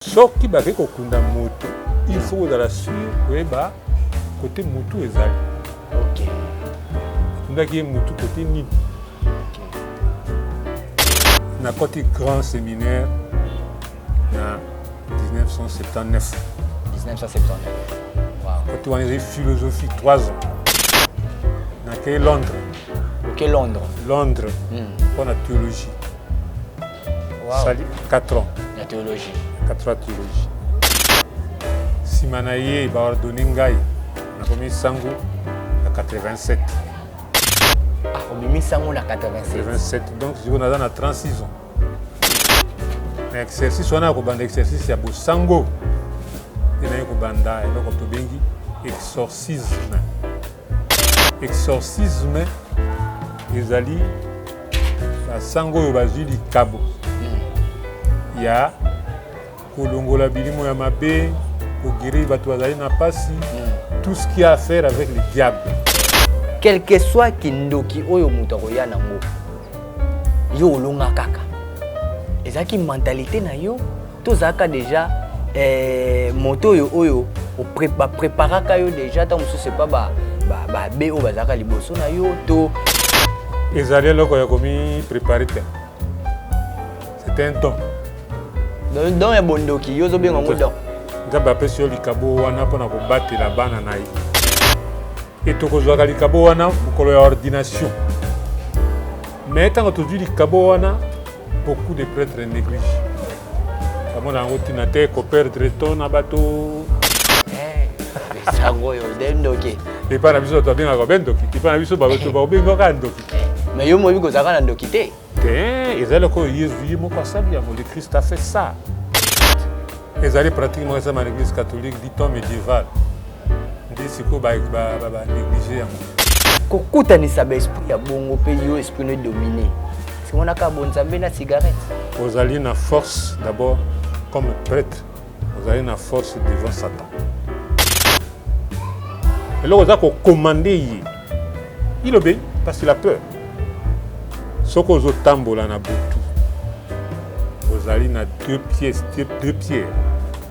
Soki bake kokunda moto, il faut dans la suite koyeba côté moto ezali. OK. Ndaki moto côté ni. Na côté grand séminaire en 1979. 1979. Wow. Côté on a philosophie 3 ans. Na ke Londres. OK, Londres. Londres. Pour la théologie. Wow. Ça 4 ans. La théologie. 4 ans de théologie. Simanaye va ordonner ngai. Na komi sango à 87. Ah, on mis sango na 87. 87. Donc je on a dans 36 ans. Mais exercice on a ko banda exercice ya bo sango. Et na ko banda et ko to bengi exorcisme. Exorcisme ezali la sango yo bazwi likabo. Ya kolongola bilimo ya mabe, kogiri bato bazali na pasi, tout ce qui a à faire avec le diable. Quel que soit kindoki oyo muto koya nango. Yo olonga kaka. Ezaki mentalité na yo, tozaka déjà moto oyo préparaka yo déjà tant que c'est pas ba be o bazaka liboso na yo to ezali loko ya komi préparer. C'était un don. Dans ya bondoki yo zo benga ngo don. Nzamba pesi yo likabo wana pona ko batela bana na ye. Et tokozwaka likabo wana mokolo ya ordination. Mais tant que tu dis likabo wana, beaucoup de prêtres négligent. Comme on a tina te ko perdre ton abato. Sango yo dendoki. Et pas la biso to benga ko bendoki. Et pas la biso ba to ba benga ka ndoki. Mais yo mo bi ko zaka na ndoki te. Ils allaient quoi Jésus mon le Christ a fait ça. Ils allaient pratiquement ça dans l'église catholique du temps médiéval. Dit c'est quoi négliger. Kokuta ni sabe esprit ya bongo pe yo esprit ne dominé. Si on a ka bonzambe na cigarette. Vous allez une force d'abord comme prêtre. Vous allez une force devant Satan. Et là vous avez commandé il obéit parce qu'il a peur. Soko zo tambola na butu. Ozali na deux pièces,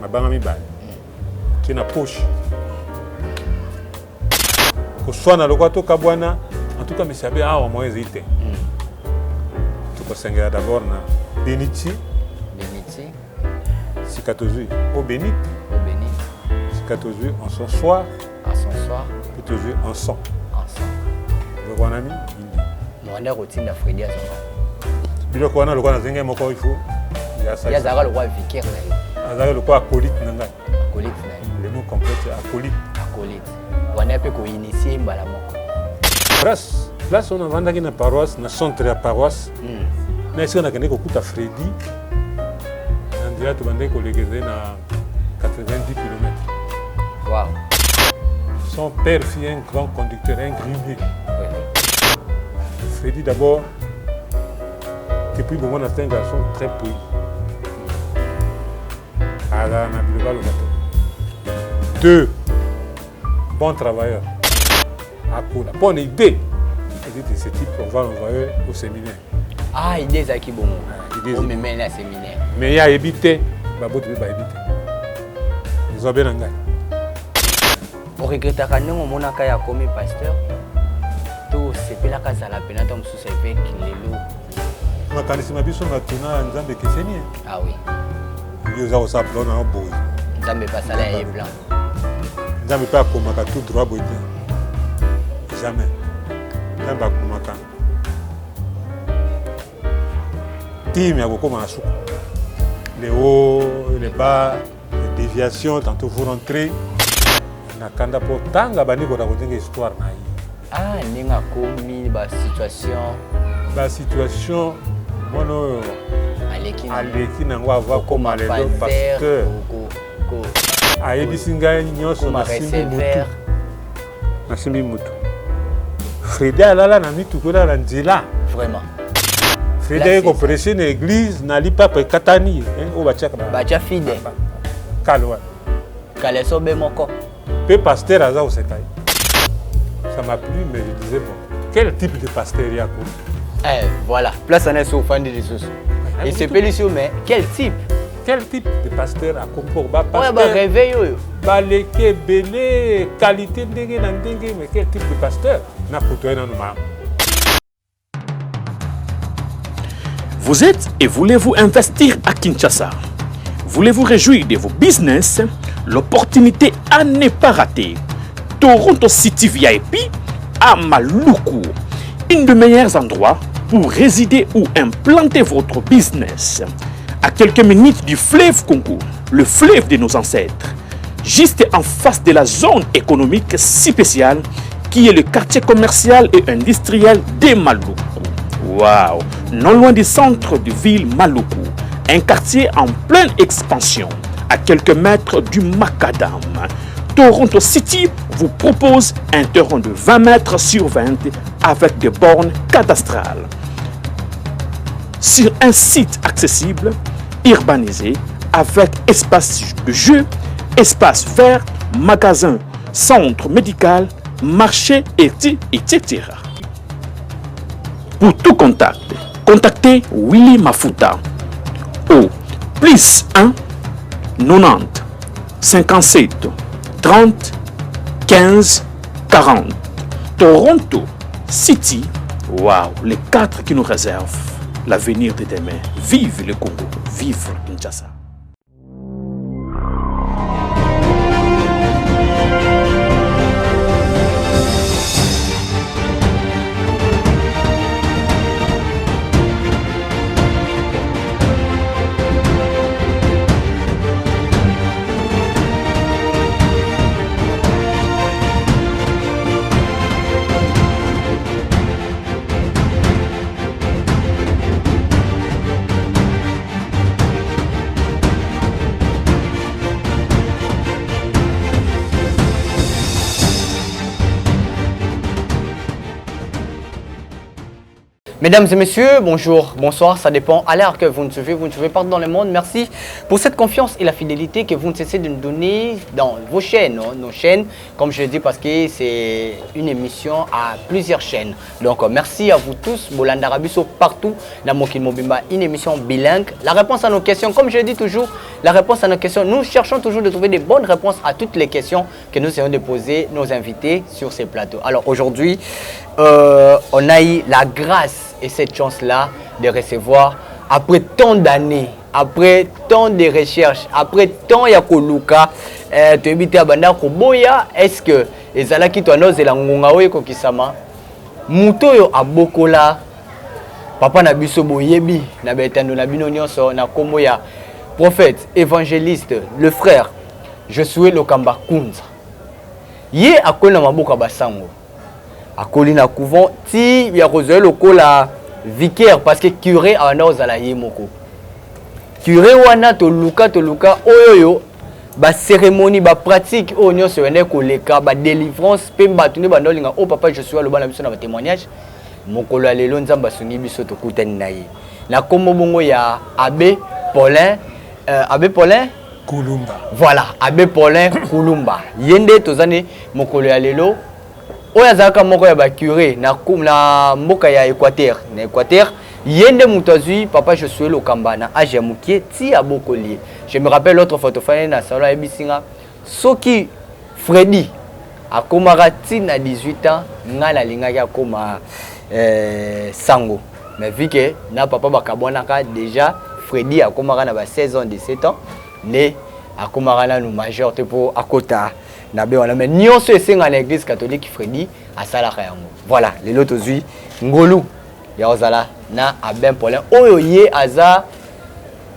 mabanga mibale. Qui na poche. Ko swana lokwa to kabwana, en tout cas mais sabe a moins hésité. Tu ko sengela d'abord na Beniti. Sikatozui au Benit. Sikatozui en son soir. Sikatozui en son. Le bon ami. Mwanda rotinda Fredi azonga. Bilo ko wana lokwa zenga moko ifo. Ya zaka lokwa vicaire na yo. Azaka lokwa acolyte na ngai. Acolyte na yo. Le mot complet c'est acolyte. Acolyte. Wana pe ko initier mbala moko. Place on a vandaki na paroisse, na centre ya paroisse. Na esi on a kende ko kuta Fredi. Na ndia to bande ko legeze na 90 km. Wow. Son père fut un grand conducteur, un grimier. Fredi d'abord, depuis le moment c'est un garçon très poli. Deux, bon travailleur. Bonne idée. Il dit ce type, on va l'envoyer au séminaire. Ah, idée ça qui bon. On me mène à séminaire. Mais il y a évité, Babo tu vas éviter. Ils ont bien engagé. On regrette quand on monaka ya comme pasteur. Tout c'est pas la casa la pena tom sous avec les loups. Makanisi mabiso matuna nzambe keseni. Ah oui. Yo za osa blanc na boy. Nzambe pas ça là est blanc. Nzambe pas komaka tout droit boy. Jamais. Nzambe komaka. Tim ya kokoma na suku. Les hauts, les bas, les déviations, tantôt vous rentrez. Na kanda po tanga bani ko raconter histoire na yi. Ah, ninga komi ba situation. Ba situation mono aleki na ngwa va comme le pasteur. Ayebi singa nyoso na simbi mutu. Fredi alala na mitu kola na nzela. Vraiment. Fredi ko prêcher na église na li papa katani, o bachaka ba. Bacha fide. Kalwa. Kaleso be moko. Pe pasteur aza o sekai. Ça m'a plu, mais je disais, bon, quel type de pasteur il y a quoi? Voilà, place en est sur fan de Jésus. Et c'est Pélicio, mais quel type? quel type de pasteur a pour ba pasteur? Ouais, réveil yo. Ba leke belé qualité ndenge na ndenge, mais quel type de pasteur? Na kotoy na numa. Vous êtes et voulez-vous investir à Kinshasa? Voulez-vous réjouir de vos business? L'opportunité à ne pas rater. Toronto City VIP à Maluku, un des meilleurs endroits pour résider ou implanter votre business. À quelques minutes du fleuve Congo, le fleuve de nos ancêtres, juste en face de la zone économique si spéciale qui est le quartier commercial et industriel de Maluku. Waouh! Non loin du centre de ville Maluku, un quartier en pleine expansion, à quelques mètres du Macadam. Toronto City vous propose un terrain de 20 mètres sur 20 avec des bornes cadastrales. Sur un site accessible, urbanisé, avec espace de jeu, espace vert, magasin, centre médical, marché, etc. Pour tout contact, contactez Willy Mafuta au plus 1 90 57 30 15 40. Toronto City, waouh, les 4 qui nous réservent l'avenir de demain. Vive le Congo, vive Kinshasa. Mesdames et messieurs, bonjour, bonsoir, ça dépend à l'heure que vous nous suivez partout dans le monde. Merci pour cette confiance et la fidélité que vous ne cessez de nous donner dans vos chaînes, nos chaînes, comme je le dis parce que c'est une émission à plusieurs chaînes. Donc merci à vous tous, Bolanda Rabiso partout, dans Mokin Mobimba, une émission bilingue. La réponse à nos questions, comme je le dis toujours, la réponse à nos questions, nous cherchons toujours de trouver des bonnes réponses à toutes les questions que nous essayons de poser nos invités sur ces plateaux. Alors aujourd'hui, on a eu la grâce et cette chance-là de recevoir, après tant d'années, après tant de recherches, après tant de koluka, tu habites à Banda Koboya, est-ce que les ala qui t'ont osé la ngongawe kokisama, muto yo abokola, papa na biso boyebi, na betando na bino nyonso na kombo ya prophète, évangéliste, le frère, je suis le Kamba Kunza. Ye akona maboka basango. Akoli na couvent ti ya kozwe lokola vicaire parce que curé ana ozala ye moko. Curé wana to luka oyoyo ba cérémonie ba pratique o nyonso ene koleka ba délivrance pe mbatu ne bandolinga o papa je suis le bana biso na ba témoignage mokolo lelo nzamba sungi biso to kutani na ye. Na kombo bongo ya Abbé Paulin Kulumba. Voilà, Abbé Paulin Kulumba. Yende tozane mokolo ya lelo oya zaka moko ya ba curé na mboka ya Équateur. Na Équateur, yende mutazui papa je suis le kambana age mukie ti abokoli. Je me rappelle l'autre photophone na salon ebisinga soki Freddy akomara ti na 18 ans ngala lingaki akoma sango. Mais vu que na papa bakabonaka déjà Freddy akomara na ba 16 ans 17 ans né akomara na nous majeur te pour akota. Mais nyonso esenga na église catholique Freddy asalaka yango. Voilà, lelo tozui ngolu ya ozala na Abbé Paulin oyo ye aza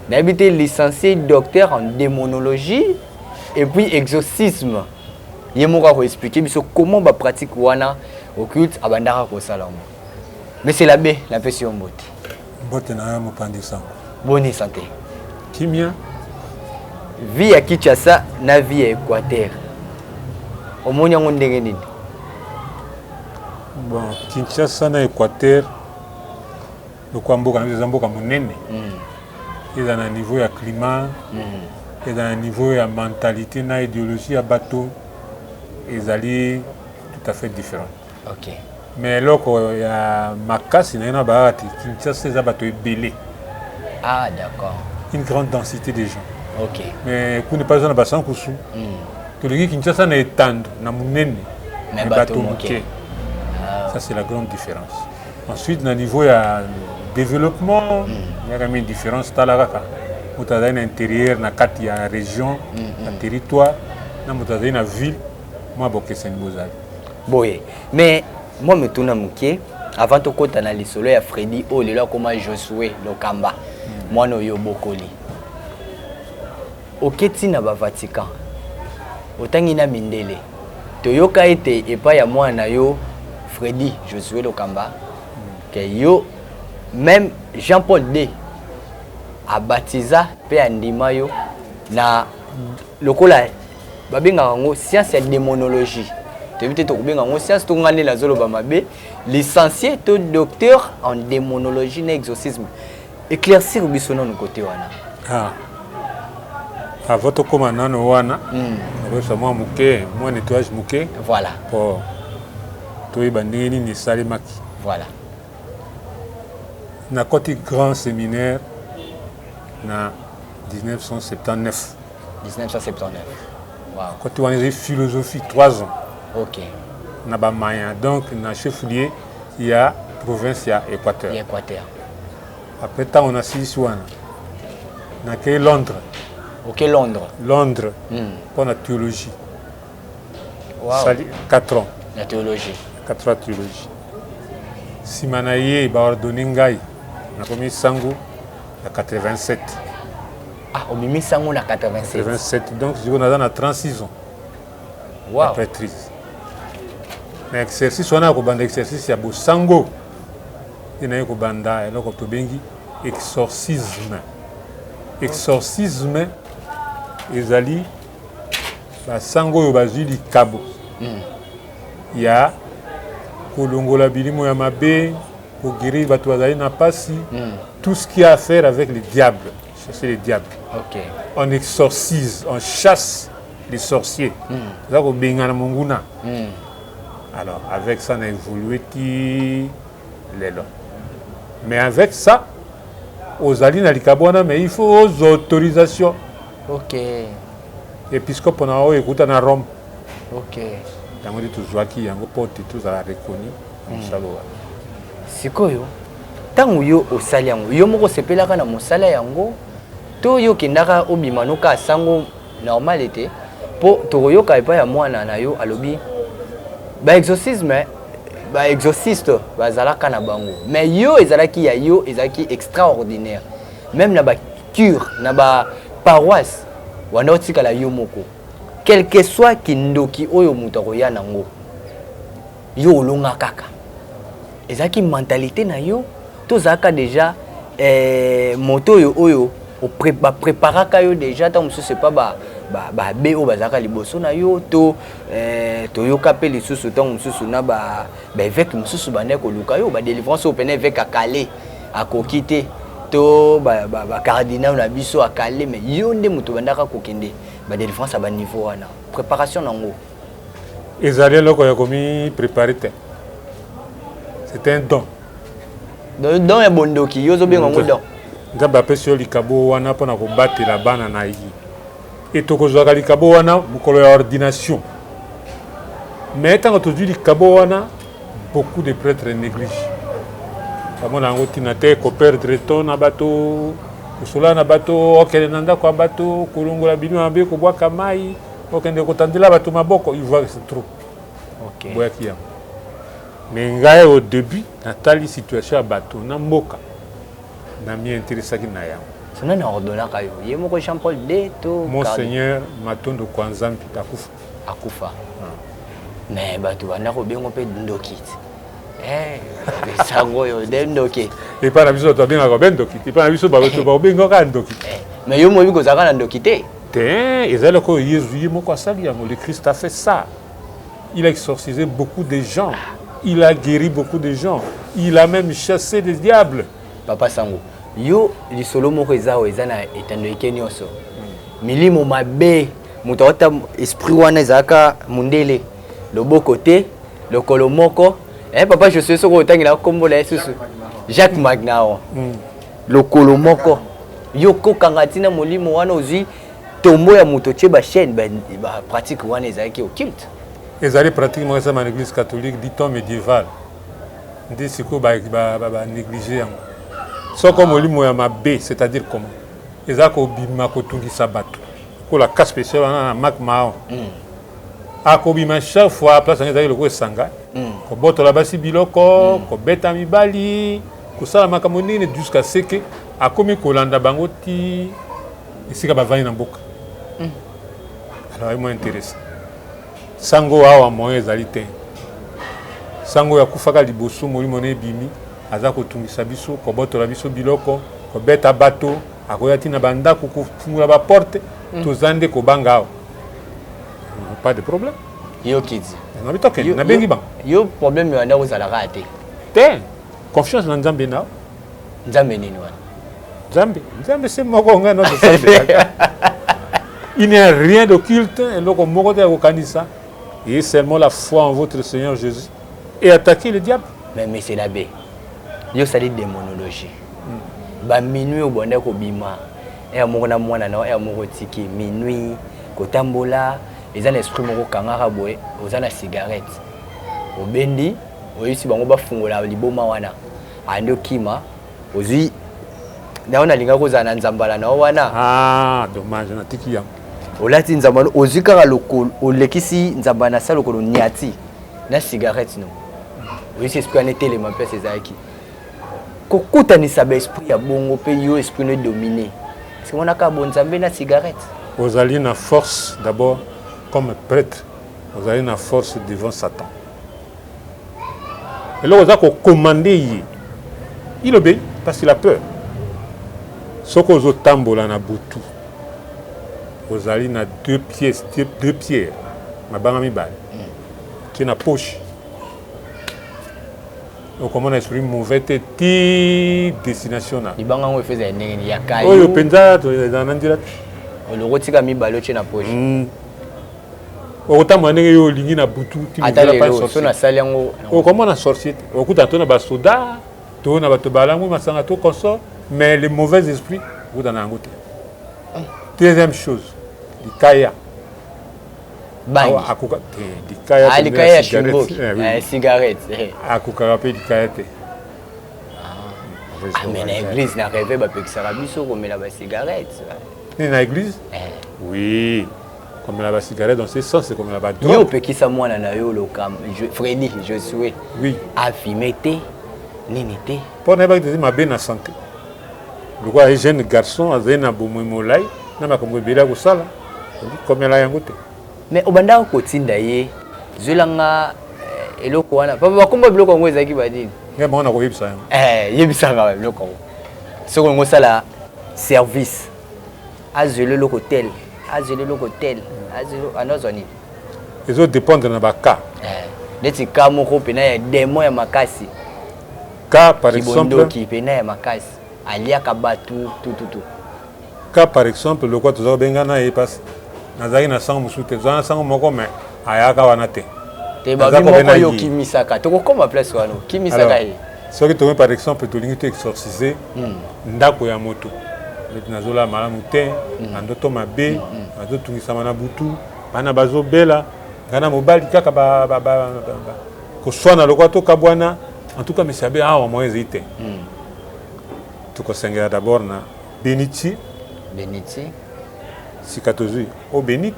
na habité licencié docteur en démonologie et puis exorcisme. Ye moko ko expliquer biso comment ba pratique wana occulte abandaka ko salamo. Mais c'est l'abbé la question mbote. Mbote na mo pandisa. Bonne santé. Kimia vie à Kinshasa na vie à Équateur. Omoni yango ndenge nini? Bon, Kinshasa na Équateur lokwa mboka na mboka monene. Eza na niveau ya climat, eza na niveau ya mentalité na idéologie ya bateau, ezali tout à fait différent. OK. Mais loko ya makasi na baati Kinshasa eza bateau ebele. Ah d'accord. Une grande densité de gens. Ok. Mais pour ne pas en passer en cousu. Que le Kinshasa n'est étendre na munene. Mais bateau moké. Ça c'est la grande différence. Ensuite, au niveau de développement, il y a une différence dans l'intérieur, dans la région, dans le territoire, dans la ville. Moi, c'est une bonne chose. Mais moi, je tourne avant de côté dans les soleils à Freddy, oh, là comment Josué, le Kamba. Moi, je suis Bokoli. Au Kétina, au Vatican, au Tangina Mindele, Toyoka était et pas à moi, na Freddy, Josué, le Kamba. Que yo même Jean-Paul D a baptisé pe andima yo na lokola babenga ngo science et démonologie te vite to benga ngo science to ngane la zolo ba mabe licencié to docteur en démonologie et exorcisme éclaircir biso non côté wana à votre commandant wana ça moi muké moi nettoyage muké voilà pour to ibandini ni salimaki voilà. Na côté grand séminaire na 1979. 1979. Wow. Côté on a philosophie 3 ans. OK. Na ba Maya donc na chef-lieu il y a province il y a Équateur. Équateur. Après temps on a 6 ans. Na que Londres. OK Londres. Londres. Pour la théologie. Wow. 4 ans. La théologie. 4 ans théologie. Simanaye ba ordonné ngai. Na premier sango à 87. Ah, au mimi sango na 87. 87. Donc je on a dans 36 ans. Wow. La prêtrise. Mais exercice on a ko banda exercice ya bo sango. Ina ko banda et ko to bengi exorcisme. Exorcisme ezali ba sango yo bazili kabo. Ya kolongola bilimo ya mabe pour guérir bato bazali na pasi, tout ce qui a à faire avec les diables, chasser les diables. OK. On exorcise, on chasse les sorciers. Ça ko bengana monguna. Alors avec ça on a évolué qui les lois. Mais avec ça aux alliés na likabona mais il faut aux autorisations. OK. Épiscope on a écouté na Rome. OK. Tango dit toujours qui yango porte tous à la reconnu. Sikoyo tango yo osali yango yo moko sepelaka na mosala yango to yo kendaka obimanuka sango normal était po toyoka epa ya mwana na yo alobi ba exorcisme ba exorciste bazalaka na bango mais yo ezalaki ya yo ezalaki extraordinaire même na ba cure na ba paroisse wana otikala yo moko quel que soit kindoki oyo muto koya nango yo olonga kaka ezaki mentalité na yo tozaka déjà moto oyo préparaka yo déjà tant mususu pas ba beo bazaka liboso na yo to yoka pe lisusu tant mususu na ba évêque mususu bane ko luka yo ba délivrance au pene évêque akalé akokité to ba cardinal na biso akalé mais yo nde muto bandaka kokende ba délivrance ba niveau wana préparation nango ezali loko ya komi préparer te. C'est un don. Don est bondoki, yozo bien en don. Ngaba pesio likabo wana pona ko batela bana na yi. Et to ko zwa likabo wana mukolo ya ordination. Mais tant que tu likabo wana beaucoup de prêtres négligent. Kama na ngoti na te ko perdre ton na bato, ko sola na bato, okele nanda ko bato, kulungola binu ambe ko bwa kamai, okende ko tandela bato maboko, il voit que c'est trop. OK. Boya kiya. Mais ngai au début natali situation ya bato na mboka na mi intéressaki na yango sona na ordonnaka yo ye moko Jean-Paul D to Monseigneur Matondo Kwanzambi akufa mais bato banda ko bengo pe ndoki sango yo de ndoki et pas la biso to benga ko ben ndoki et pas la biso ba benga ka ndoki mais yo mo bi ko zaka na ndoki te ezali ko Jésus moko asali yango le Christ a fait ça il a exorcisé beaucoup de gens. Il a guéri beaucoup de gens. Il a même chassé des diables. Papa Sango, yo li solo moko ezao ezana etando ekenyoso. Milimo mabe, mutota esprit wana ezaka mundele. Le beau côté, le kolomoko. Papa je sais ce que otangi la kombo la susu. Jacques Magnao. Le kolomoko. Yo ko kangatina molimo wana ozi tombo ya moto tie ba chaîne ba pratique wana ezalaki occulte. Ezali pratiquement ça dans l'église catholique du temps médiéval. Ndi siko ba négliger yango. So comme olimo ya mabe, c'est-à-dire comment ezako bima ko tungisa bato. Ko la cas spécial na Mac Mao. Ako bima chaque fois place ezali loko esanga. Ko botola basi biloko, ko beta mibali, ko sala makambo nini jusqu'à ce que akomi kolanda bango ti esika bavani na mboka. Alors moi intéressant. Sango awa moyen ezali te. Sango ya kufaka liboso molimo ne bimi aza kotungisa biso ko botola biso biloko ko beta bato akoya tina banda ko fungula ba porte tozande ko banga awa. Pas de problème. Yo kidi. Na bitoke na bengi bang. Yo problème yo anda ozala raté. Te. Confiance na Nzambe na. Nzambe nini wana? Nzambe c'est moko nga no Nzambe. Il n'y a rien d'occulte, et donc et seulement la foi en votre Seigneur Jésus et attaquer le diable. Mais c'est l'abbé. Yo sali démonologie. Ba minuit au bonheur ko bima. Et amona mwana na et amoko tiki minuit ko tambola, les an esprit moko kangara boye, ozana cigarette. Obendi, oyisi bango ba fungola liboma wana. Ando kima, ozi naona linga ko zana nzambala na wana. Ah, dommage na tiki yam. Olati nzambana ozikaka lokolo olekisi nzambana sa lokolo nyati na cigarette no. Oyisi esprit ane telema pe sezaki. Kokutanisa ba esprit ya bongo pe yo esprit ne dominer. C'est mon aka bon nzambe na cigarette. Ozali na force d'abord comme prêtre. Ozali na force devant Satan. Et là oza ko commander il obéit parce qu'il a peur. Soko zo tambola na butu. Ozali na deux pierres, ma banga mibale, qui est na poche. Donc comment on esprit mauvais ti destination na. Ibanga ngo faisait nini ya kai. Oh yo penza to dans ndira. Le rotika mibale qui na poche. Okota mwanenge yo lingi na butu ti mo pas sorcier. So na salango. Oh comment on sorcier. Okuta to na ba soda, to na bato balango masanga to consort, mais les mauvais esprits vous dans angote. Deuxième chose. Dikaya. Bangi. Akuka dikaya. Ah, dikaya chimbo. Cigarette. Akuka pe dikaya te. Ah, mais na église na rêvé ba pekisaka biso ko mela ba cigarette. Ni na église? Oui. Comme la cigarette dans ce sens c'est comme la ba drogue. Yo pekisa mwana na yo lokam. Freddy, je souhait. Oui. Affimete. Nini te. Pour ne pas dire ma bonne santé. Le quoi un jeune garçon azena bomo molai na makombo bela ko sala. Comme la yangote. Mais obanda ko tinda ye zulanga eloko wana papa bakomba biloko ngo ezaki badini. Ngai mona ko yebisa yango. Yebisanga biloko. Soko ngo sala service. Azele le hôtel, azele le hôtel, azele anozoni. Ezo dépendre na ba cas. Leti ka moko pena ya démon ya makasi. Cas par exemple qui pena ya makasi. Aliaka batu tout. Cas par exemple le quoi tozo bengana e passe. Nazaki na sango musute zana sango moko me ayaka wana te. Te ba bi moko yo kimisaka. To kokoma place wana. Kimisaka ye. Soki to par exemple to lingi te exorciser ndako ya moto. Nazola malamu te, andoto mabe, azo tungisa na butu, bana bazo bela, ngana mobali kaka ko swana lokwa to kabwana, en tout cas mais sabe awa moyens ite. Tu ko sengera d'abord na Beniti. Sikatozui au Bénite.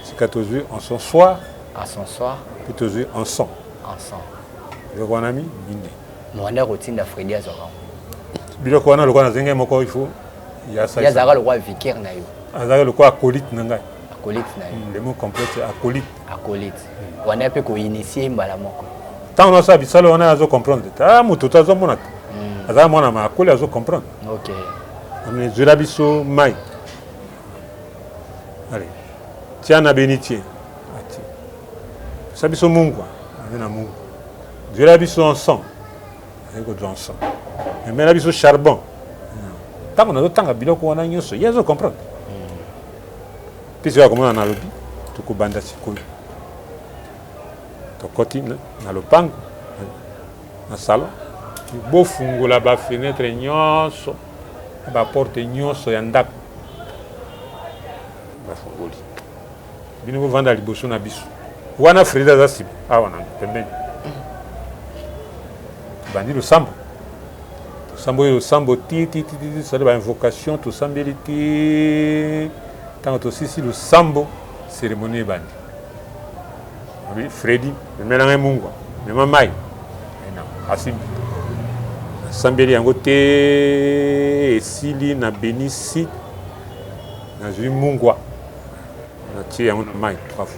Sikatozui en son soir. Pitozui en son. Le roi ami binde. Mwanda rotinda Freddy azora. Biloko wana lokwa na zenge moko il faut ya zara le roi vicaire na yo. Azara le quoi acolyte na ngai. Acolyte na yo. Le mot complet c'est acolyte. Wana pe ko initier mbala moko. Tant on ça bisalo wana azo comprendre. Ta muto tazo mona. Azara mona ma akoli azo comprendre. OK. On est zela biso mai. Allez. Tiana Benitier. Sabiso mungu. Na mungu. Zela biso ensemble. Avec d'autres ensemble. Mais là biso charbon. Tant on a d'autant à biloko wana nyoso, il faut comprendre. Puis c'est comme on a lobby, tout ko banda sikoyo. To koti na lopango na salon. Bo fungola ba fenêtre nyonso, ba porte nyonso ya ndako. bafongoli bino kovanda liboso na biso wana Fredi aza nsima awa na pembeni bandi losambo oyo losambo ti sali bainvocation tosambeli ti ntango tosisi losambo cérémonie ebandi Fredi memelanga mungwa mema mai asimbi asambeli yango te esili na benisi nazwi mungwa natie yango na mai 3 fois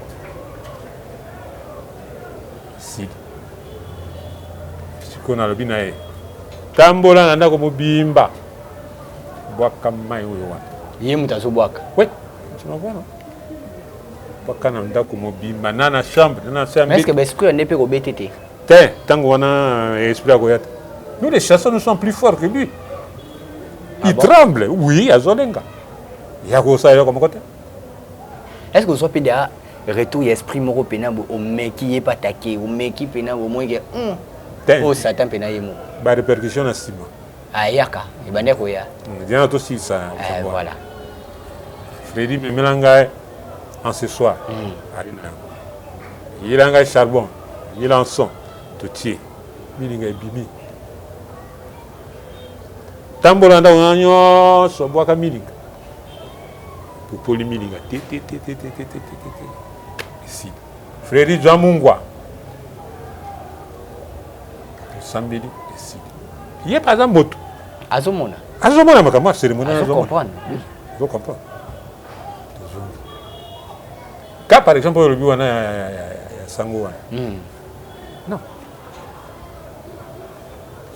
esili sikoyo nalobi na ye tambola na ndako mobimba bwaka mai oyo wana ye moto azobwaka we tunavona bwaka na ndako mobimba na na chambre na chambre mais est-ce que baesprit ane mpe kobete te te ntango wana esprit akoya te nous les chasseurs nous sommes plus forts que lui il tremble oui azolenga ya kosala eloko moko te est-ce que ozwa mpe dea retour ya esprit moko mpena omeki ye patake omeki mpena omoyeke oyo satan mpena ye moko barépercussion na nsima ayaka ebandi akoya diana tosilisa voilà Fredi memela ngai en ce soir ali na yango yela ngai charbon yela nson totie milinga ebimi tambola ndako na nyonso bwaka milinga popoli milinga te esili Fredi zwa mungwa tosambeli esili ye mpe aza moto azomona makambo ya cérémonie azocomprendre ka par exemple oyo olobi wana ya sango wana non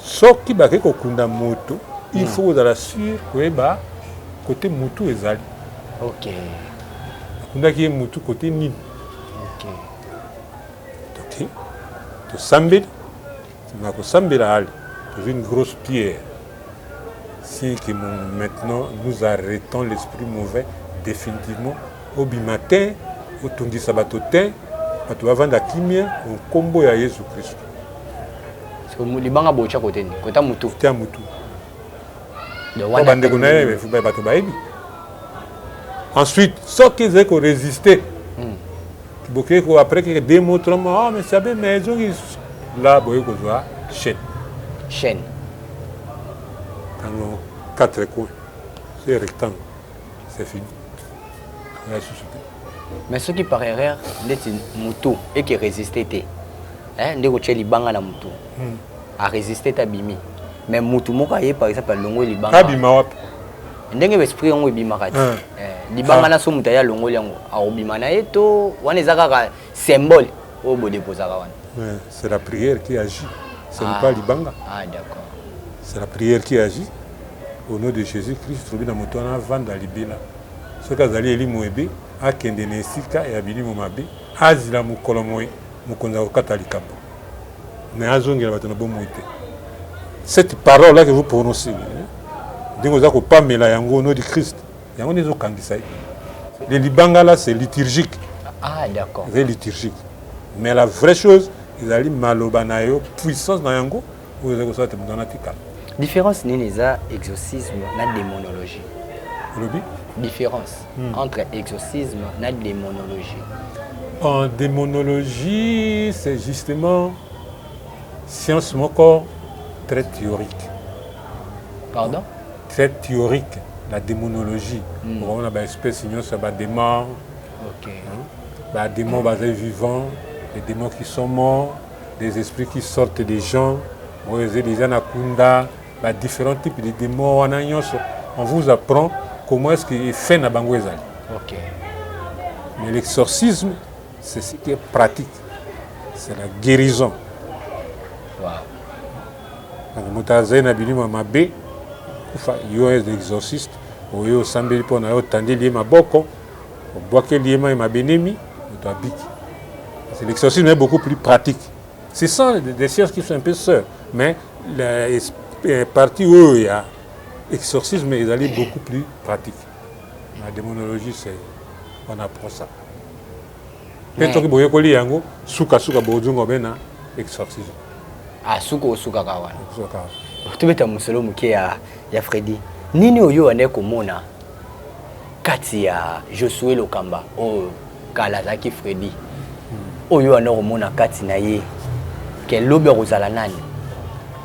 soki bakei kokunda moto il faut kozala sur koyeba kote mutu ezali akundaki ye mutu kote nini tosambeli na kosambela ali tozwi une grosse pierre si que maintenant nous arrêtons l'esprit mauvais définitivement obima te otungisa bato te bato bavanda kimia nkombo ya Yesu Kristo libanga bocha kote ni kota mutu te mutu bandeko na ye bato bayebi ensuite soki ezali korésister boke ko après que 2 mois 3 mois mais ça mais ezongi là boye kozwa chaîne dans 4 coins c'est rectangle c'est fini la société mais ce qui par erreur ndeti mutu et qui résistait te ndeko tche libanga na mutu a résister ta bimi mais mutu moko aye par exemple longo libanga abima wapi ndenge esprit yango ebimaka te libanga na so mutu ya longo yango aobima na ye to wana eza kaka symbole oyo bodepozaka wana c'est la prière qui agit ce n'est pas libanga d'accord c'est la prière qui agit au nom de Jésus-Christ tobi na moto wana avanda libela soki azali elimo ebe akende na esika ya bilimo mabe azila mokolo moye mokonzi akokata likambo mais azongela bato na bomoi te cette parole là que vous prononcez ndenge oza kopamela yango au nom de Christ yango nde ezokangisa ye le libanga là c'est liturgique d'accord c'est liturgique mais la vraie chose ezali maloba na yo puissance na yango oyo ezali kosala te moto wana tikala différence nini eza exorcisme na démonologie olobi différence entre exorcisme et démonologie. En démonologie, c'est justement science moko très théorique. Pardon? Très théorique, la démonologie. On a une espèce de démons. Des démons basés vivants, des démons qui sont morts, des esprits qui sortent des gens. Des gens différents types de démons. On vous apprend comment est-ce qu'il fait na bango ezali. Mais l'exorcisme, c'est ce qui est pratique. C'est la guérison. Donc mutaze na bilimo mabe kufa yo est l'exorciste oyo sambeli pona yo tandeli maboko obwake liema mabenemi mutabiki. C'est l'exorcisme est beaucoup plus pratique. Ce sont des sciences qui sont un peu sœurs, mais la partie où il y a exorcisme est allé beaucoup plus pratique. La démonologie, c'est on apprend ça. Peut-être que vous voyez yango suka bozungo bena exorcisme. Suka kawa. Tu beta musolo muke ya Fredi. Nini oyo ane komona kati ya Josué Lokamba o Kalazaki Freddy oyo ana komona kati na ye ke lobe kozala nani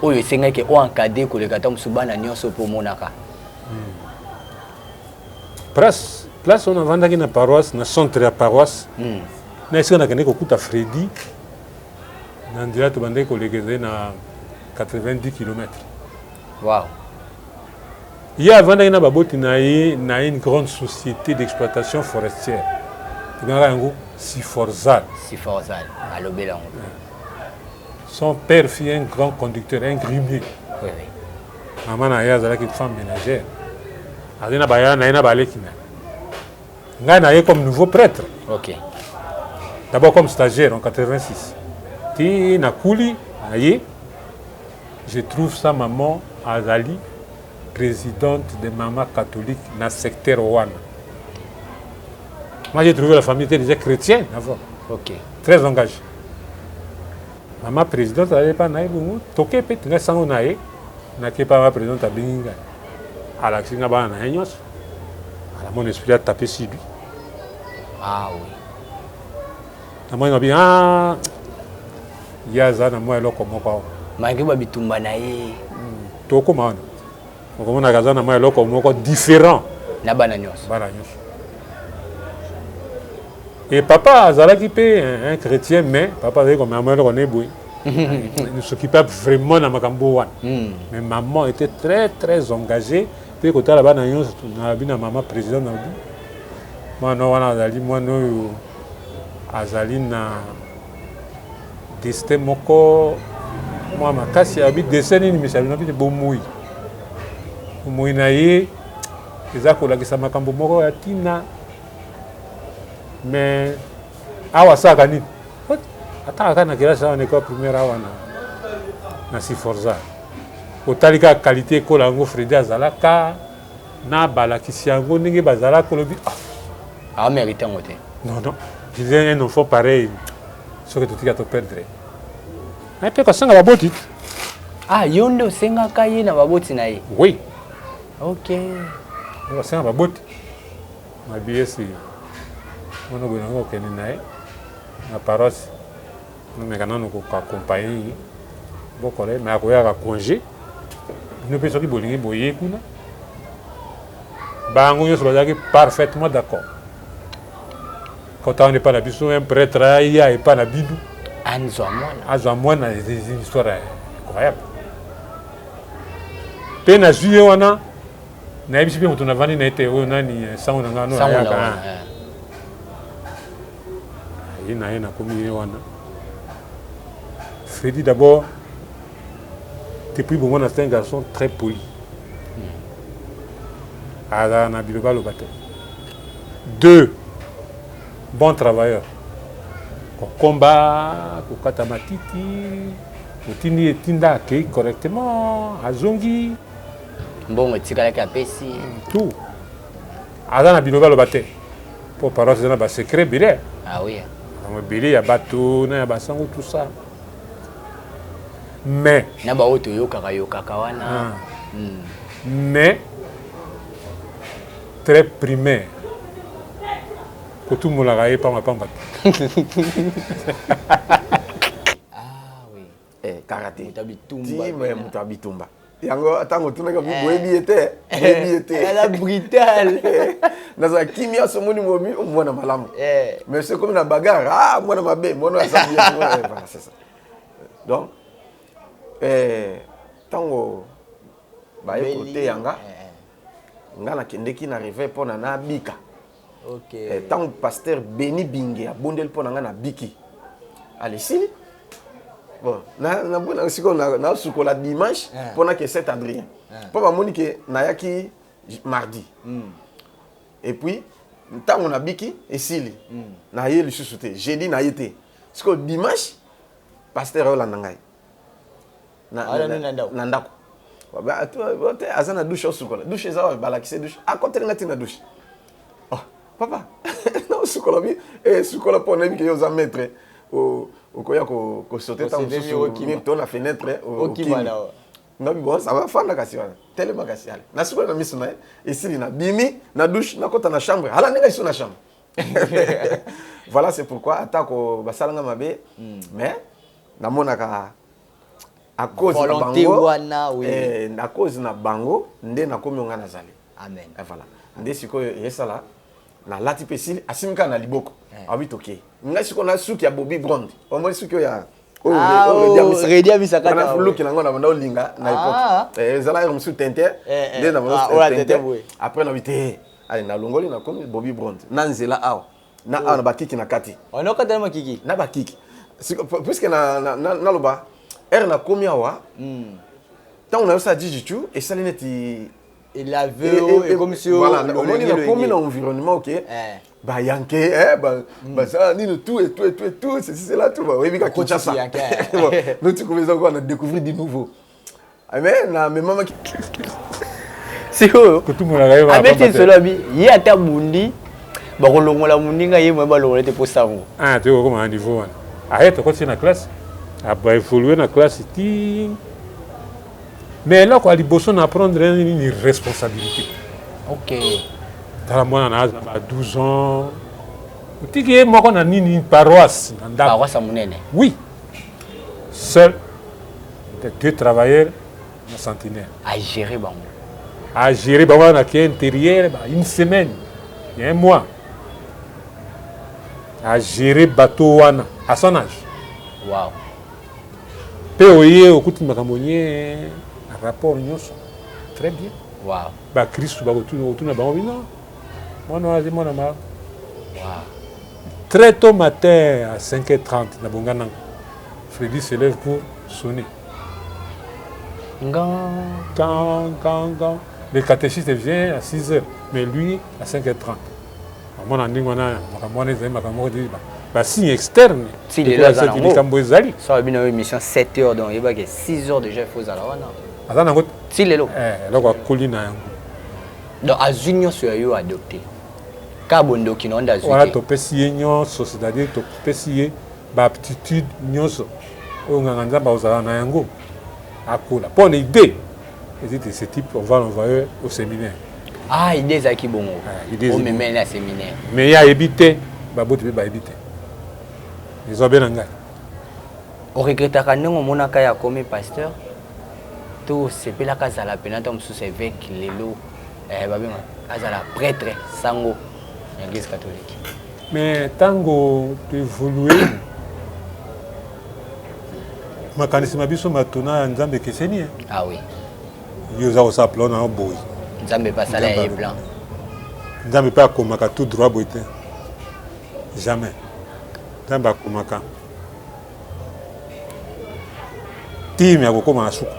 oyo esengaki o encadrer koleka ta musubana nyonso po monaka place on avandaki na paroisse na centre ya paroisse na esika nakende kokuta Freddy na ndila tobandaki kolekeze na 90 km. Wow. Il y a avant na baboti na une grande société d'exploitation forestière. Siforzal. Siforzal, à l'Obelango. Son père fut un grand conducteur, un grimier. Oui. Maman a une femme ménagère. Adina Baya na balekina. Nga comme nouveau prêtre. Ok. D'abord comme stagiaire en 86. Ti na kuli aye. Je trouve sa maman Azali présidente de Maman catholique dans le secteur Ouane. Moi, j'ai trouvé la famille était déjà chrétienne avant. Ok. Très engagée. Maman présidente, elle n'est pas naïve. Toké peut-être que ça on aille. N'a pas ma présidente à Binga. À l'action à Bana Henios. Mon esprit a tapé sur lui. Ah oui. Moi, il a dit il y a ça dans moi là comme moi. Malgré ma bitumba naïe. Toko man. On a gazana moi là comme moi différent. Na bananyos. Bananyos. Et papa Azalaki un chrétien, mais papa avait comme maman on est boué. Il ne s'occupait vraiment de Makambo. Mais maman était très très engagée. Puis quand elle a dit maman présidente, moi non Azali, moi non Azali na destin moko. Moi ma casse habite dessin ni mais ça n'a pas de bon mouille. Mouille naïe. Ezako la kisa Makambo moko ya tina. Mais awa saka nini ataka na kila sawa niko première awa na Siforza otalika qualité ko lango Freddy azalaka na balakisi yango ndenge bazala ko lobi ah mérité ngote non je disais un enfant pareil ce que tu t'as perdre mais pe ko sanga baboti yondo senga kaye na baboti na ye oui ok ko sanga baboti ma BSc on a besoin de quelqu'un na paroisse nous me ganons ko accompagner beaucoup mais à quoi à congé nous pensons que bolingi boyer kuna bango yo soba parfaitement d'accord quand on n'est pas la biso un prêtre il y a pas la bible azamwana des histoires incroyables pena juye wana na ebisi bi mutuna vani na ete o nani sango na ngano ayaka il n'a rien à communiquer. Freddy d'abord, depuis bon moment, c'est un garçon très poli. Deux, bon travailleur. Combat, Katamatiti, Tini et Tinda accueilli correctement, Azongi. Bon, tu as la pessi. Tout. Azana Biloba le battait. Pour parler de un secret, billet. Ah oui. Il y a bateau, il y a basango, tout ça. Mais. Mais. Très primaire. Pour tout le monde, il pas ma pamba. Ah oui. Karaté. Mutabitumba. Yango atango tunaka boyebi ete elle est brutale naza kimia somoni momi mwana malamu mais c'est comme na bagarre mwana mabe mwana asabi voilà c'est ça donc tango ba écouter yanga ngana kendeki na réveil pona na bika OK tango pasteur Beni Binge abondel pona ngana biki allez sili. Bon, na sukola dimanche pendant que 7 Adrien. Papa Monique nayaki mardi. Et puis tant on a biki et sili. Na yé le sous-souté. Jeudi na yété. Parce que dimanche pasteur Rolanda ngai. Na ndako. Ba tu azana douche sukola. Douche za balakise douche. À côté ngati na douche. Oh, papa. Na sukola bi sukola pona bi ke yo za mettre au okoya ko sauter tant que sur la fenêtre ngabi bon ça va fanda kasi wana tellement kasi ale na siko na miso na esili na bimi na douche na kota na chambre ala nenga iso na chambre voilà c'est pourquoi atako basalanga mabe mais na monaka à cause na bango à cause na bango nde na komi nga nazali amen et voilà nde siko yesala na lati pesili asimika na liboko abi toke nga siko na suki ya Bobby Brown o mo suki ya redia misaka na look na ngona banda olinga na époque ezala ya musu tente nde na tente après na bité allez na longoli na komi Bobby Brown na nzela awa na awa na bakiki na kati onoka tellement kiki na bakiki puisque na loba na komi awa tant on a ça dit tu et ça neti il la veut et comme si voilà on est dans comme un environnement OK bah yanké bah ça ni tout et tout c'est là tout bah oui bika Kinshasa nous tu commences encore à découvrir du nouveau mais na mais maman c'est quoi que tout le monde arrive à mettre cela bi y a ta mundi ba kolongola muninga ye mo ba longola te pour ça ah tu vois comment un niveau arrête quand c'est na classe après évoluer na classe ti mais là quoi liboso na prendre une responsabilité OK tala mwana na 12 ans tiki moko na nini paroisse na paroisse munene oui seul deux travailleurs na centenaire à gérer bango na qui intérieur une semaine il y a un mois à gérer bateau wana à son âge wow pe oye okuti makambo nye rapport nyonso très bien wow ba Christ ba otuna bango bino mwana ma wow très tôt matin à 5h30 na bongana Freddy se lève pour sonner quand le catéchiste vient à 6h mais lui à 5h30 mwana ndingwana makambo ezali makambo di ba signe externe si les là ça ça bien une mission 7h donc il va que 6h déjà il faut ça là azana ngot si les là loko kolina yango donc azunyo sur yo adopté kabondo kinonda zuki voilà to pesi nyonso c'est-à-dire to pesi ba aptitude nyonso o nganga nzamba ozala na yango akola pour une idée et ce type on va l'envoyer au séminaire ah idée za ki bongo o me mena na séminaire mais ya éviter ba bote ba éviter ils ont bien engagé o regrette ka ndongo monaka ya comme pasteur to sepela ka zala pena to msusu évêque lelo babenga azala prêtre sango l'église catholique mais tango tu évoluer makanisi mabiso matuna nzambe keseni ah oui yoza osaplo na boy nzambe pas sala et blanc nzambe pas komaka tout droit boité jamais nzambe komaka tim ya kokoma na suku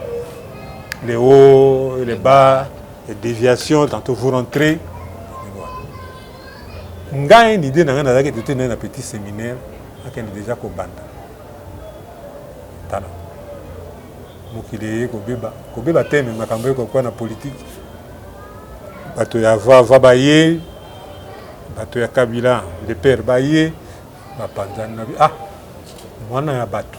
les hauts et les bas les déviations tantôt vous rentrez ngai l'idée na ngana zaki tout na petit séminaire akende déjà ko banda tala mokili kobeba teme makambo ko na politique bato ya va baye bato ya Kabila le père baye bapanzana ah mwana ya bato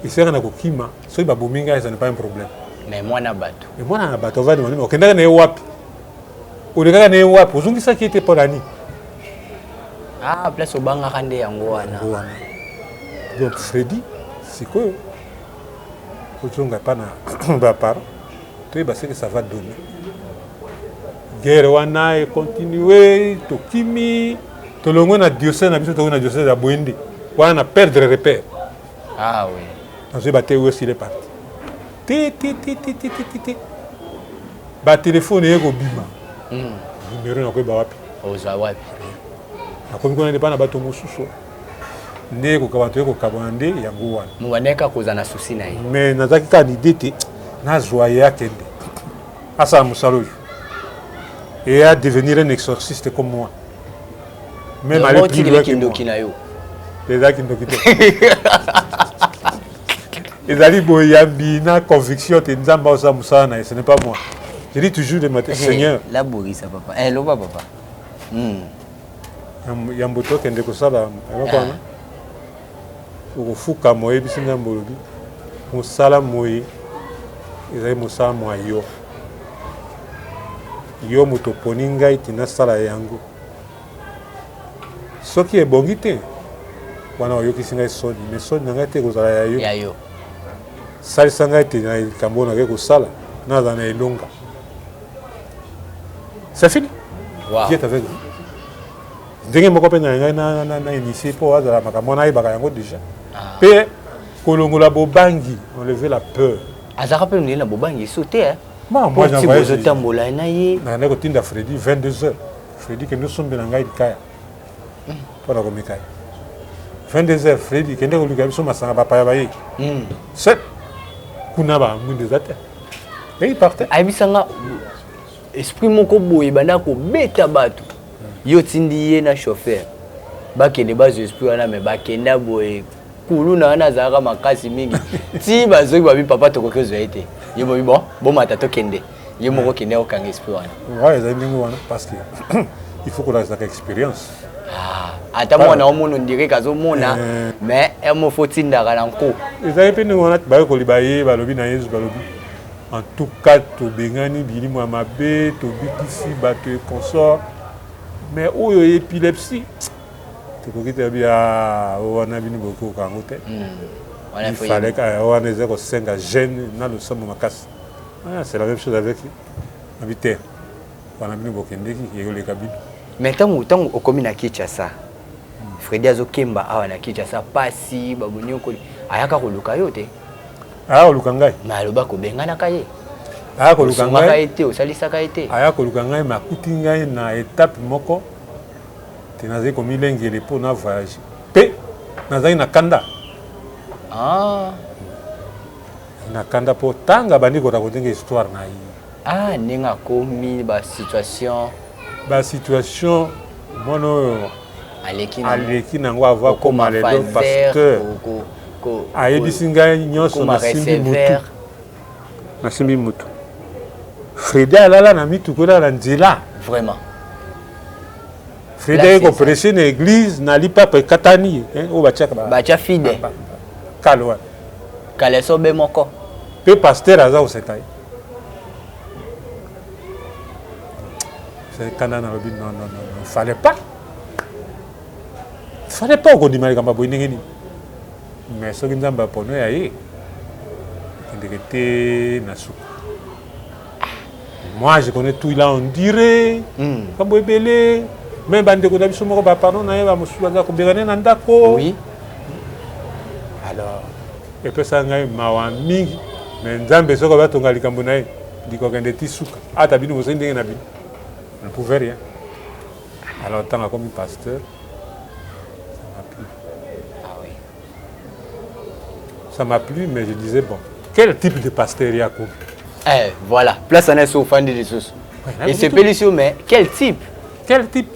isera na kokima so ba bominga ça n'est pas un problème mais mwana bato va demander okendaka na wapi olekaka na wapi ozungisa ki ete polani ah place obanga kande yango wana donc Freddy sikoyo ozonga pa na bapara to yeba que ça va donner guerre wana et continuer tokimi tolongo na diocèse na biso to na diocèse ya Bwindi wana perdre repère ah oui dans ce bateau où il est parti ba téléphone yeko bima numéro na ko ba wapi oza wapi akomi kona ne bana bato mosusu nde ko kabato yeko kabande yango wana mubaneka koza na souci na ye mais nazaki ka idée te na joie akende asa musalo et à devenir un exorciste comme moi même aller plus loin que moi les aki ndokite ezali boyambi na conviction te nzamba osa musana ce n'est pas moi je dis toujours le matin Seigneur la bourisa papa loba papa yamboto kende kosala abakwana ufuka moyebi singa mbolobi mosala moye ezali mosala mwa yo moto poni ngai ti nasala yango soki ebongi te wana oyokisi ngai soni mais soni na ngai te kozala ya yo salisa ngai te na likambo oyo nakei kosala nazala na elonga c'est fini viet avec ndenge moko mpe na ngai na initie mpo azala makambo wana ayebaka yango déjà mpe kolongola bobangi enlever la peur azalaka mpe ndenge na bobangi so te moi bozotambola na ye nakende kotinda Freddy 22h Freddy kende osombela ngai likaya mpona komekaya 22h Freddy kende koluka biso masanga bapaya baye set kuna bamwinde eza te ei parte ayebisanga esprit moko boye banda kobeta bato yo tindi ye na chauffeur bakende bazwa esprit wana me bakenda boye kulu na wana azalaka makasi mingi ti bazoki babi papa tokoki ozwa ye te ye bobi bon bomata tokende ye moko kende okanga esprit wana ezali ndenge wana parce que il faut kolakisaka expérience ata mwana omona ondireka azomona mais emo fo tindaka na nko ezali mpe ndenge wana baye koliba ye balobi na yesu balobi en tout cas tobengani bilimo ya mabe tobikisi bato ekonsort mais oyo épilepsie tokoki te yabi wana bino bokoka yango te ifallait wana eza kosenga gene na losambo makasi c'est la même chose avec abi te wana bino bokendeki ekoleka bino mais ntango okomi na Kinshasa Freddy azokemba awa na Kinshasa pasi babonyokoli ayaka koluka yo te koluka ngai me aloba kobenganaka ye koluka ngai te osalisaka ye te aya koluka ngai makuti ngai na étape moko te nazali komilengele mpo na voyage mpe nazali na kanda na kanda mpo tanga bandi kota kotenga histoire na ye ndenge akomi basituation mwana oyo aleki nango ava koma lelo pasteur ayebisi ngai nyonso nasimbi mutu Freddy alala na mituku elala nzela vraiment Freddy aye koprêche na église na lipapa ekatani oyo batya fide kale wana kale sobe moko mpe pasteur aza koseka ye kanda nalobi non fallait pas okondima likambo boye ndenge nini mais soki nzambe apono ya ye ekendeke te na suka moi je connais tout il a on dirait kambo ebele même bandeko na biso moko bapardon na ye bamosusu baza kobengane na ndako alors epesa ngai mawa mingi mais nzambe soki batonga likambo na ye likokende ti suka ata bino bozali ndenge na bino ne pouvait rien alors tant que comme pasteur ça m'a plu mais je disais bon quel type de pasteur il y a quoi voilà place en est sur fan de Jesus et c'est pélicio mais quel type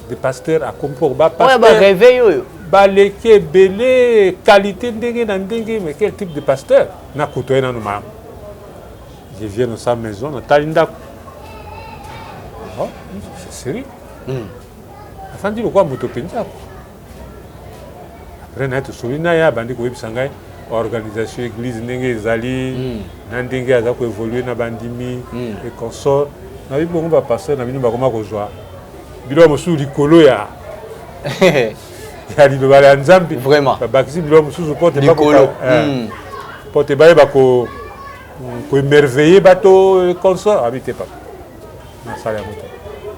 de pasteur a comme pour pasteur réveil baleke belé qualité ndenge na ndenge mais quel type de pasteur na kotoye na noma je viens dans sa maison na talinda c'est sérieux afandi lokwa moto penza après na to solina ya bandi ko yebisa ngai organisation église ndenge ezali na ndenge aza ko évoluer na bandimi et consort na bibongo ba pasteur na bino bakoma kozwa bilo mosusu likolo ya liloba ya nzambe vraiment babakisi bilo mosusu pote bayeba ko émerveiller bato consort habite papa nasala yango te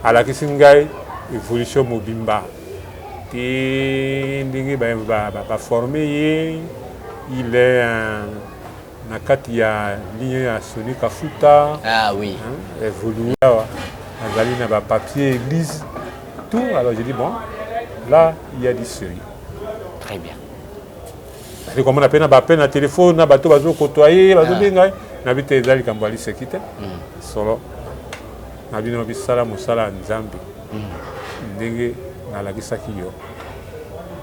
alakisi ngai évolution mobimba te ndenge baforme ye il est na kati ya ligne ya Sony Kafuta oui évolué azali na papier église tout alors je dis bon là il y a du sérieux très bien c'est comme on appelle na bape na téléphone na bato bazo kotoyer bazo benga na bite ezali kambo ali sekite solo na bino bisala mosala nzambe ndenge nalakisaki yo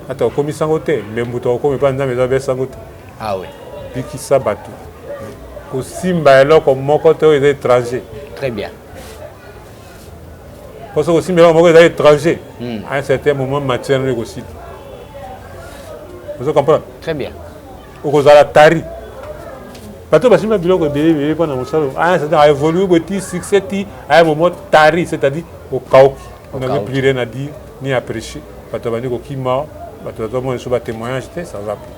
ata okomisango te me mbuto okomi mpa nzambe eza besango te oui bikisa bato kosimba eloko moko te oyo eza étranger très bien mpo soki kosimba eloko moko eza étranger à un certain moment matière no ekosili ozo comprendre très bien okozala tari bato basima biloko ebele mpona mosala c'est-à-dire aévolue boti succès ti aya moment tari c'est-à-dire okauki on n'avait plus rien à dire ni à prêcher bato bandi kokima bato bazomona so batémoignage te ça va plus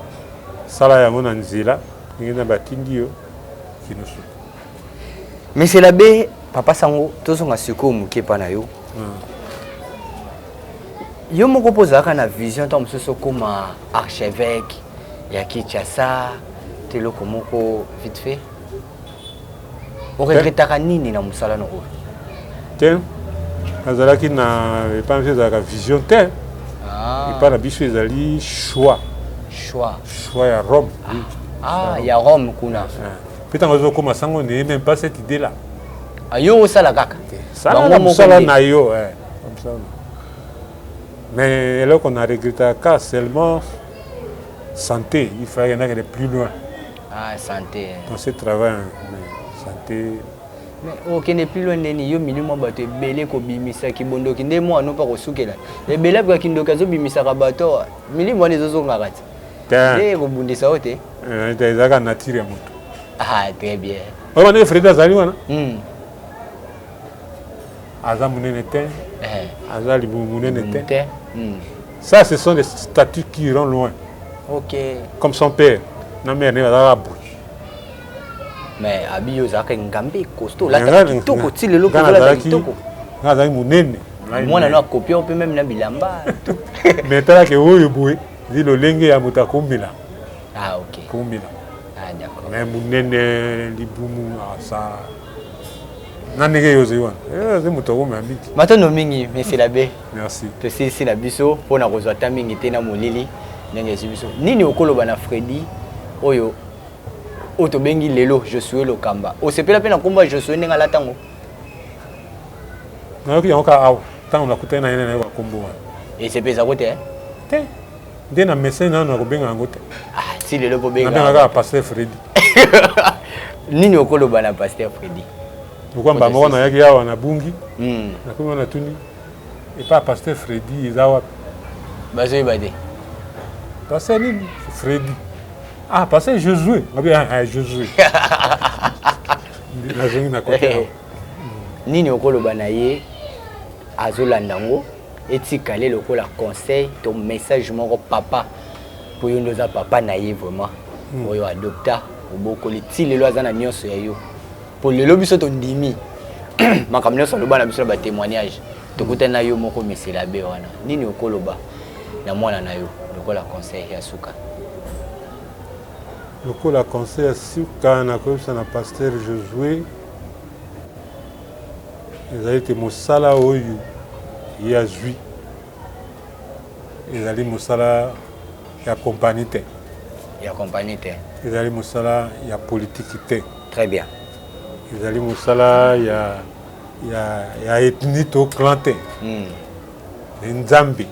sala yango na nzela ndenge na batindi yo kinosu mais c'est l'abbé papa sango tozonga sikoyo moke epa na yo yo moko mpo ozalaka na vision ntango mosusu okoma archevêque ya Kinshasa te eloko moko vite fait oregretaka nini na mosala na oyo te nazalaki na epa biso ezalaka vision te epa na biso ezali choix ya Rome ya Rome kuna mpe ntango ozokoma sango neye même pas cette idée là yo osala kaka sala mosala na yo mais eloko na regretaka seulement santé il fallait qu'il y ait plus loin santé dans ce travail santé mais okende plus loin neni yo milimo bato ebele kobimisaki bondoki nde mwana mpa kosukela ebele mpa kindoki azobimisaka bato milimo wana ezozongaka te nde kobundisa yo te ezalaka nature ya moto très bien oyo bandeke Fredi azali wana aza monene te aza libumu monene te ça ce sont des statuts qui iront loin comme son père na mère ne bazalaka boye mais abi yo ozalaka ngambe costaud lataka kitoko ti lelo kozolata kitoko nga azalaki monene mwana no akopia mpe meme na bilamba mais talaka oyo boye ezi lolenge ya moto akomela komela d'accord mais monene libumu asa na ndenge yo ozali wana ezi moto akomela mingi matondo mingi monsieur l'abbé merci tosilisi na biso mpona kozwa ta mingi te na molili ndenge ezi biso nini okoloba na Fredi oyo otobengi lelo Josué Lokamba osepela mpe na nkombo ya Josué ndenge ala ntango nayoki yango kaka awa ntango nakutani na ye na nayoka nkombo wana esepezako te te nde na médecin nano nakobenga yango te si lelo pobenga nabengaka kaka Pasteur Fredi nini okoloba na Pasteur Fredi lokwa mbamba wana nayaki awa na bungi nakomi wana tuni epa Pasteur Fredi eza wapi bazoyeba te Pasteur nini Fredi Pasteur Josué Josué nazongi na kote nini okoloba na ye azolanda ngo etikale lokola conseil to message moko papa po yo ndoza papa na ye vraiment oyo adopta obokoli ti lelo aza na nyonso ya yo po lelo biso tondimi makambo nyonso aloba na biso na batémoignage tokutani na yo moko monsieur l'abbé wana nini okoloba na mwana na yo lokola conseil ya suka lokola conseil ya suka nakoyebisa na Pasteur Josué ezali te mosala oyo ye azwi ezali mosala ya compagnie te ezali mosala ya politique te très bien ezali mosala ya ethnie to clan te nzambe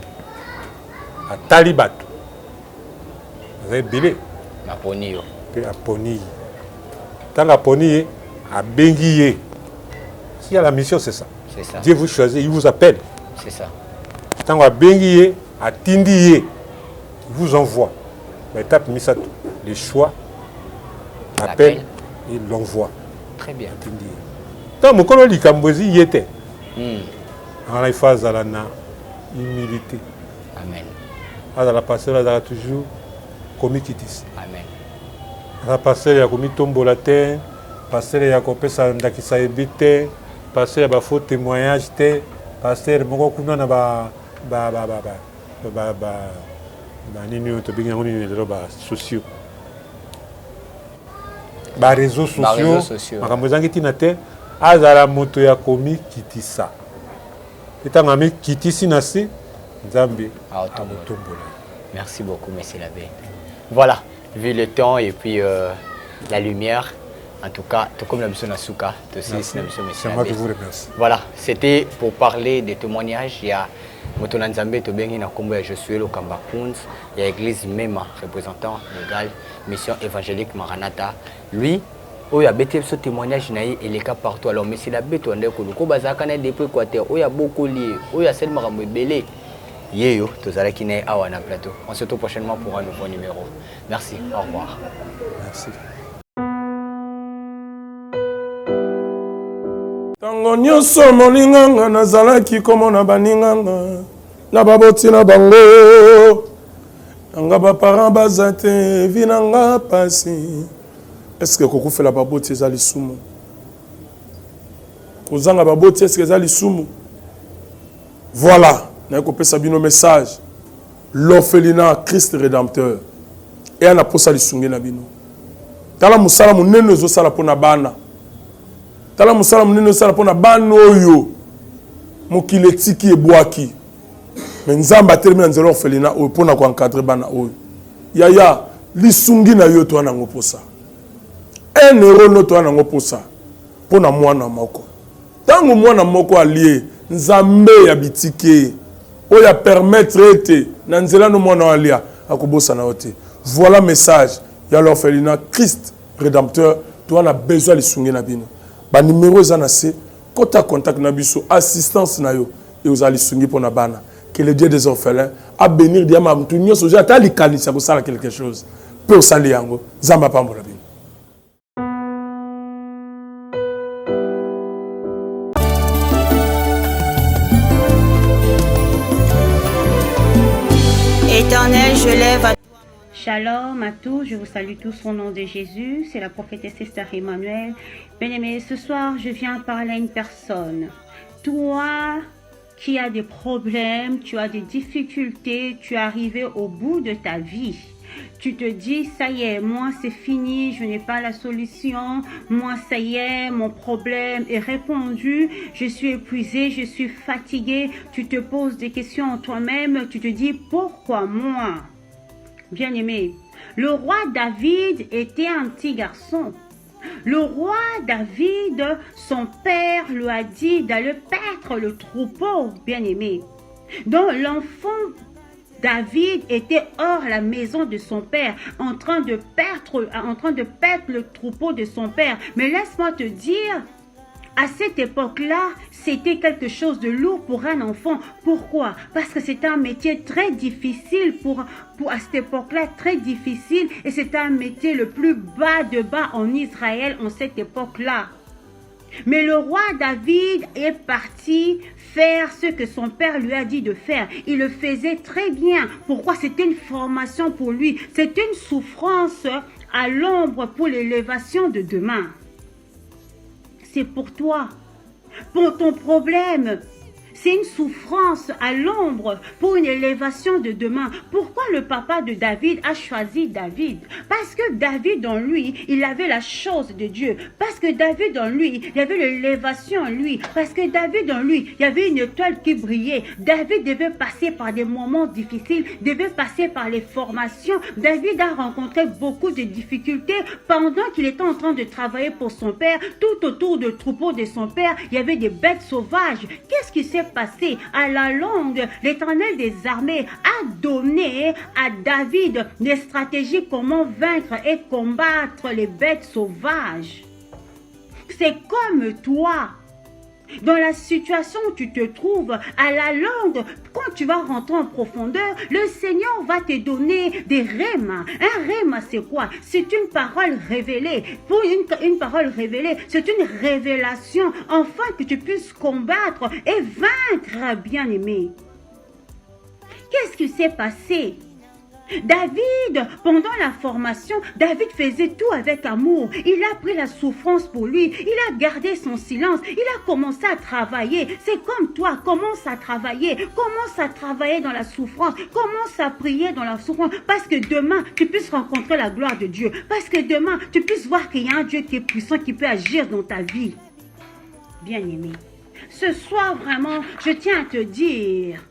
atali bato aza ebele aponi yo mpe aponi ye ntango aponi ye abengi ye si ya la mission c'est ça Dieu vous choisit il vous appelle c'est ça ntango abengi ye atindi ye il vous envoie baétape misato le choix appel et l'envoi très bien atindi ye ntango mokolo likambo ezi ye te angana il faut azala na humilité amen azala pasteur azala toujours komi kitisi amen aza pasteur ya komitombola te pasteur ya kopesa ndakisa yebi te pasteur ya bafaux témoignage te pasteur moko kuna na banini oyo tobengi yango nini lelo basociaux baréseaux sociaux makambo ezangi ntina te azala moto ya komikitisa mpe ntango amikitisi na se nzambe akotombola. Merci beaucoup, monsieur l'abbé. Voilà, vu le temps et puis la lumière, en tout cas, tout comme la mission Nasuka, c'est moi qui vous remercie. Voilà, c'était pour parler des témoignages. Il y a Motola Nzambe Tobengi Nakombo et Josué Lokamba Kunz, il y a l'église Mema, représentant légal, mission évangélique Maranatha. Lui, il y a ce témoignage, il est cas partout. Alors, monsieur l'abbé, tu as dit que le Bazakane depuis Équateur, il y a beaucoup lié, il y a seulement un belé. Yeyo, tous à la kiné awana plateau. On se retrouve prochainement pour un nouveau numéro. Merci, au revoir. Merci. ntango nyonso moninganga nazalaki komona baninganga na baboti na bango nanga baparent baza te vi nanga pasi. Est-ce que kokufela baboti eza lisumu? Kozanga baboti est-ce que eza lisumu? Voilà, naye kopesa bino message. L'orphelinat Christ rédempteur et ana posa lisungi na bino. Tala musala munene ezosala pona bana. Tala musala munene ezosala pona bana oyo mokili etiki ebwaki. Mais nzamba termine nzelo orphelinat oyo pona ko encadrer bana oyo. Yaya lisungi na yo to ana ngoposa. Un euro no to ana ngoposa pona mwana moko. Tango mwana moko alie nzambe ya bitike oya permettre ete na nzela no mwana alia akobosa na ote. Voilà message ya l'orphelinat Christ rédempteur to ana besoin lisungi na bino. Ba numéro za na se kota contact na biso assistance na yo et aux lisungi pona bana. Que le Dieu des orphelins a bénir diama mtu nyoso ja ta likanisa ko sala quelque chose. Pe o sali yango zamba pambola bino. Éternel, je lève à... Shalom à tous, je vous salue tous au nom de Jésus, c'est la prophétesse Esther Emmanuel. Bien-aimés, ce soir, je viens parler à une personne. Toi qui as des problèmes, tu as des difficultés, tu es arrivé au bout de ta vie. Tu te dis, ça y est, moi c'est fini, je n'ai pas la solution, moi ça y est, mon problème est répondu, je suis épuisé, je suis fatigué. Tu te poses des questions en toi-même, tu te dis, pourquoi moi? Bien-aimé, le roi David était un petit garçon. Le roi David, son père lui a dit d'aller paître le troupeau, bien-aimé. Donc l'enfant David était hors la maison de son père, en train de paître le troupeau de son père. Mais laisse-moi te dire, à cette époque-là, c'était quelque chose de lourd pour un enfant. Pourquoi? Parce que c'était un métier très difficile à cette époque-là, très difficile. Et c'était un métier le plus bas de bas en Israël en cette époque-là. Mais le roi David est parti faire ce que son père lui a dit de faire. Il le faisait très bien. Pourquoi? C'était une formation pour lui. C'était une souffrance à l'ombre pour l'élévation de demain. C'est pour toi, pour ton problème. C'est une souffrance à l'ombre pour une élévation de demain. Pourquoi le papa de David a choisi David? Parce que David en lui, il avait la chose de Dieu. Parce que David en lui, il y avait l'élévation en lui. Parce que David en lui, il y avait une étoile qui brillait. David devait passer par des moments difficiles, devait passer par les formations. David a rencontré beaucoup de difficultés pendant qu'il était en train de travailler pour son père. Tout autour du troupeau de son père, il y avait des bêtes sauvages. Qu'est-ce qui s'est passé? À la longue, l'Éternel des armées a donné à David des stratégies comment vaincre et combattre les bêtes sauvages. C'est comme toi. Dans la situation où tu te trouves, à la longue, quand tu vas rentrer en profondeur, le Seigneur va te donner des rhémas. Un rhéma, c'est quoi? C'est une parole révélée. Pour une parole révélée, c'est une révélation, afin que tu puisses combattre et vaincre, bien-aimé. Qu'est-ce qui s'est passé? David, pendant la formation, David faisait tout avec amour. Il a pris la souffrance pour lui. Il a gardé son silence. Il a commencé à travailler. C'est comme toi, commence à travailler. Commence à travailler dans la souffrance. Commence à prier dans la souffrance. Parce que demain, tu puisses rencontrer la gloire de Dieu. Parce que demain, tu puisses voir qu'il y a un Dieu qui est puissant, qui peut agir dans ta vie. Bien-aimé, ce soir, vraiment, je tiens à te dire...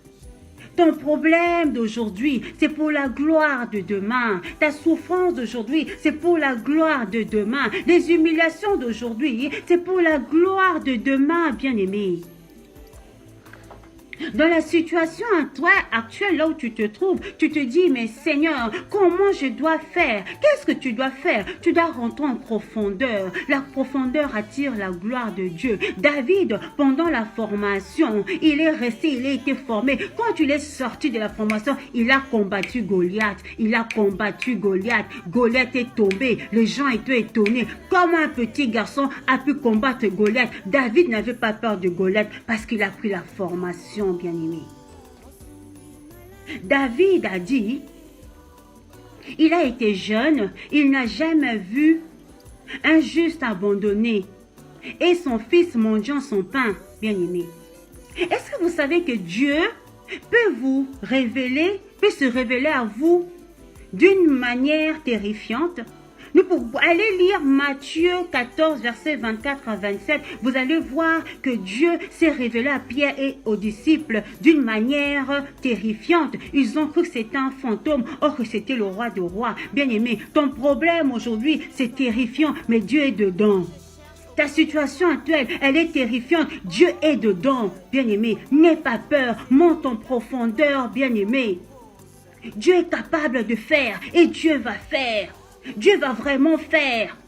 Ton problème d'aujourd'hui, c'est pour la gloire de demain. Ta souffrance d'aujourd'hui, c'est pour la gloire de demain. Les humiliations d'aujourd'hui, c'est pour la gloire de demain, bien-aimé. Dans la situation actuelle, là où tu te trouves, tu te dis, mais Seigneur, comment je dois faire? Qu'est-ce que tu dois faire? Tu dois rentrer en profondeur. La profondeur attire la gloire de Dieu. David, pendant la formation, il est resté, il a été formé. Quand il est sorti de la formation, il a combattu Goliath. Il a combattu Goliath. Goliath est tombé. Les gens étaient étonnés. Comment un petit garçon a pu combattre Goliath? David n'avait pas peur de Goliath parce qu'il a pris la formation, bien-aimé. David a dit, il a été jeune, il n'a jamais vu un juste abandonné et son fils mendiant son pain, bien-aimé. Est-ce que vous savez que Dieu peut vous révéler, peut se révéler à vous d'une manière terrifiante? Nous pouvons aller lire Matthieu 14, versets 24 à 27. Vous allez voir que Dieu s'est révélé à Pierre et aux disciples d'une manière terrifiante. Ils ont cru que c'était un fantôme, or que c'était le roi des rois. Bien-aimé, ton problème aujourd'hui, c'est terrifiant, mais Dieu est dedans. Ta situation actuelle, elle est terrifiante. Dieu est dedans, bien-aimé. N'aie pas peur, monte en profondeur, bien-aimé. Dieu est capable de faire et Dieu va faire. Dieu va vraiment faire.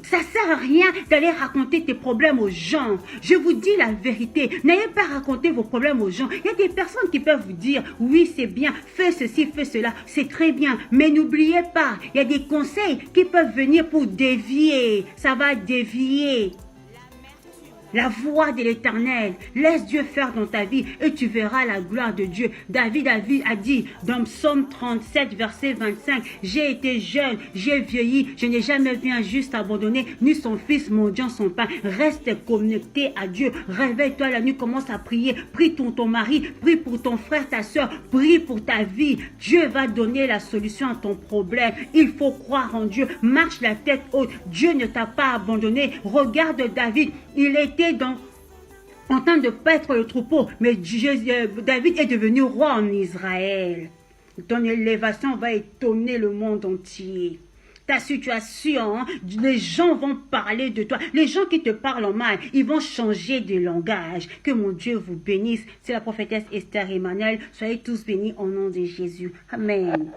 Ça ne sert à rien d'aller raconter tes problèmes aux gens. Je vous dis la vérité. N'ayez pas raconté vos problèmes aux gens. Il y a des personnes qui peuvent vous dire, oui, c'est bien, fais ceci, fais cela. C'est très bien. Mais n'oubliez pas, il y a des conseils qui peuvent venir pour dévier. Ça va dévier la voix de l'Éternel. Laisse Dieu faire dans ta vie et tu verras la gloire de Dieu. David a dit dans Psaume 37, verset 25, « J'ai été jeune, j'ai vieilli, je n'ai jamais vu un juste abandonné, ni son fils mendiant son pain. » Reste connecté à Dieu. Réveille-toi la nuit, commence à prier. Prie pour ton mari, prie pour ton frère, ta soeur, prie pour ta vie. Dieu va donner la solution à ton problème. Il faut croire en Dieu. Marche la tête haute. Dieu ne t'a pas abandonné. Regarde David, il était en train de paître le troupeau, mais David est devenu roi en Israël. Ton élévation va étonner le monde entier. Ta situation, les gens vont parler de toi. Les gens qui te parlent en mal, ils vont changer de langage. Que mon Dieu vous bénisse. C'est la prophétesse Esther Emmanuel. Soyez tous bénis au nom de Jésus. Amen.